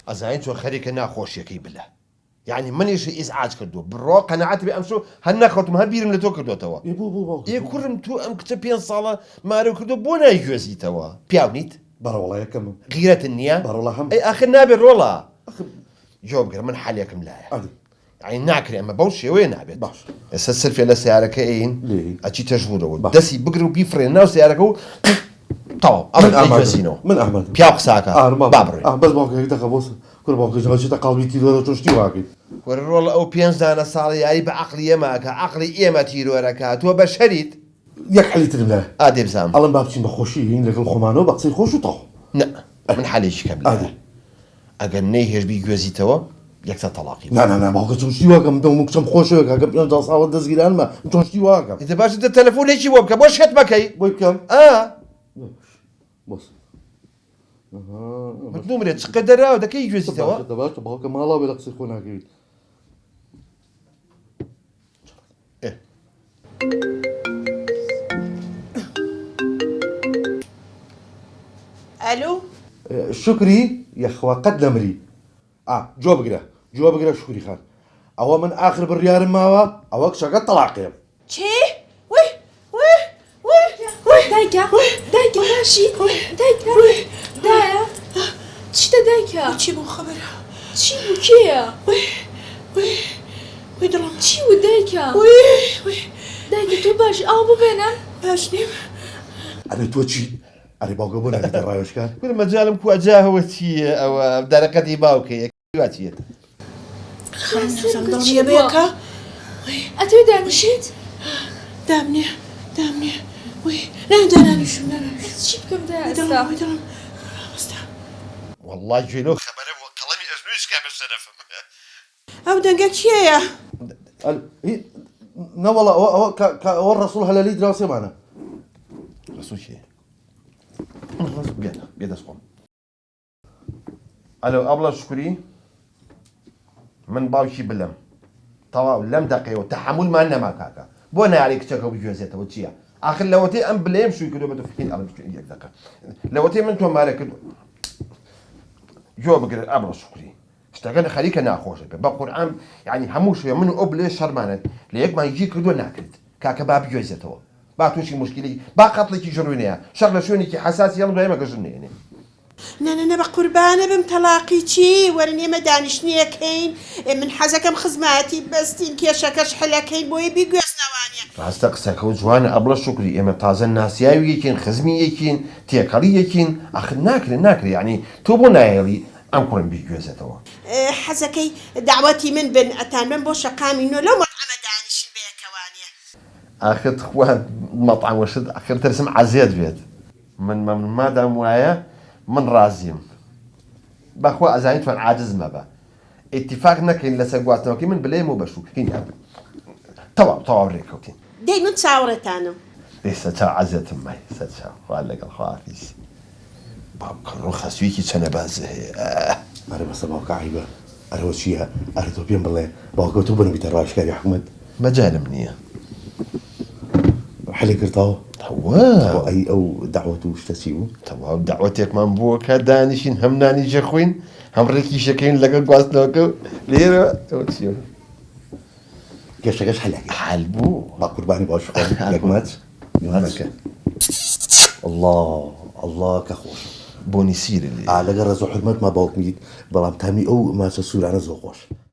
ئەزانین تۆ خەریکە ناخۆشیەکەی بلە. یعنی منیش ئیزعاج کردو بڕۆ قەنەعەت بێ ئەمشو هەر نەخەوتم هەر بیرم لە تۆ کردوتەوە. کوڕم تو ئەم کچە 5 ساڵە مارە کردو بۆ نایگوێزیتەوە پیاونیت بەڕەوەڵایەکەم غیرەتن نییە بەڕەوڵە هەم ئەی ئاخر نابێت ڕۆڵە جواب بگرە من حالێکم لایە یعنی ناکرێ ئەمە بەو شێوەیە نابێت باش ئێستا سرفێ لە سیارەکە ئین ئەچیتە ژوورەوە دەستی بگرە و بیفرێن ناو سیارەکە و تەواو ئەمە نایگوێزینەوە من ئەحمەد پیا قساکە با بڕێ بەس باوکێک دەکە بۆ کوڕ باوکەژەڵچێتە قاڵبی تیرۆرە تۆشتی واکەیت وەرە ڕۆڵ ئەو 5 دانە ساڵی یاری بە عەقڵی ئێمەکە عەقڵی ئێمە تیرۆرەکە تۆ بە شەریت یەک حەلیترم لایە ئادێ بزانم ئەڵم با بچین بە خۆشی هین لەگەڵ خۆمانەوە بە قسەی خۆش و تەواو نە من حالێکی کەم لایە ئەگەر نەیهێشبی گوێزیتەوە یەکسەر تەلاقی نا باوکە چۆشتی واکەم دەم کچەم خۆشەوە کاکە 5 ساڵە دەستگیرانمە چۆشتی واکەم ئیتر باشە دە تەلەفۆنێکی بۆ بکە بۆ شێت مەکەی بۆی بکەم بۆس نومرێت چقە دەراوە دەکەی گوێزیتەوە باشە باوکە ماڵاو بێ لە قسەی خۆ ناکەویت الو شکری یەخوا قەت نەمری جواب بگرە شکری خان ئەوە من ئاخر بڕیارم ماوە ئەوە کچەکە تەلاقێم چی وی وی وی وی دایکە باشی دایکە دایە چیتە دایکە چی بوو خەبەرە چی بوو کێیە وی دڵم چی بوو دایکە وی دایکە تۆ باش ئاو ببێنم باش نیم ئەرێ تۆ چی ئەرێ باوکە بۆ ناکەتە ڕایۆشکار کورە مەجالم کو ئەجاهەوە چییە ئەوە دەرەکەتی باوکە یەکواتیێت دڵنیە بەیەکە ئەتۆ دانیشیت دامنێ وی نانیشم چی بکەم دڵم وی دڵم والله جوێنەوە خەبەرە بۆ قەڵەمی ئەژنوش کامە شەرەفم ئەو دەنگە کێیە نەوەڵە ئەوە ڕەسوڵ هەلەلی دراوسێمانە ڕسوول چییە بێ دەست خۆم ئەلۆ ئەبڵە شکوری من باوکی بلم تەواو لەم دەقەیەوە تەحەموولمان نەما کاکە بۆ ناری کچەکە بگوێزێتەوە چییە ئاخر لەوەتەی ئەم بلێم شووی کردو بە تۆ یەک دەقە لەوەتەی من تۆ مارە کردو جۆ بگرێت ئەبڵە شکوری شتەکە خەریکە ناخۆشە بە قورئان یعنی هەموو شوێ من ئەو بلێ شەرمانێت لە یەکمان گیر کردووە ناکرد کاکە با بگوێزێتەوە با تووشی مشکلی با قەتڵێکی ژڕوونەیە شەڕ لە شوێنێکی حەساسی هەڵ دوایمە گەژن نێنێ نە بە قوربانە بم تەلاقی چی وەرن ئێمە دانیشتنیەکەین من حەزەکەم خزمەتی بەستین کێشەکەش حلەکەین بۆی بیگوێزنەوانیە ڕاستە قسەکە و جوانە ئەبڵە شکری ئێمە تازە ناسیاویەکین خزمی یەکین تێکەڵی یەکین ئاخر ناکرێ یعنی تۆ بۆ نایەڵی ئەم کوڕم بیگوێزێتەوە حەزەکەی داواتی من بن ئەتان من بۆ شەقامینۆ لەو مەطعەمە دانیشن بەیەکەوانیە ئاخر خوا مەطعەمەشت ئاخر ترسم عەزیەت بێت من مادام وایە من ڕازیم بەخوا ئەزانین توان عاجز مەبە ئیتیفاق نەکەین لەسەر گواستنەوەکەی من بلێم و بەشوو تەواو ڕێکەوتین دەی من چاوەڕێتانم ئێستا چاو عەزیەتم مای سەر چاو خوا لەگەڵ خواحافیز باوکە ڕۆ خەسوویەکی چەنە بازە هەیە ئەرە بەسە باوکە عیبە ئەرەوە چییە ئەرە تۆ پێم بڵێ باوکە تۆ بنەبیتە ڕایشکاری حکومەت مەجالم نییە حەلی کردەوە ئەی ئەو داوەت و شتەچی بوو تەواو داوەتێکمان بووە کە دانیشین هەم نانی جەخوین هەم ڕێکیشەکەین لەگەڵ گواستنەوەکە لێرە گەشتەکەش هەلاکی حال بوو با قوربانی باش یەکمەت میوانەکە الله کە خۆش بۆنی سیرە لەگە ڕێز و حرمەت ما باوکمیت بەڵام تامی ئەو ماچە سوورانە زۆر خۆش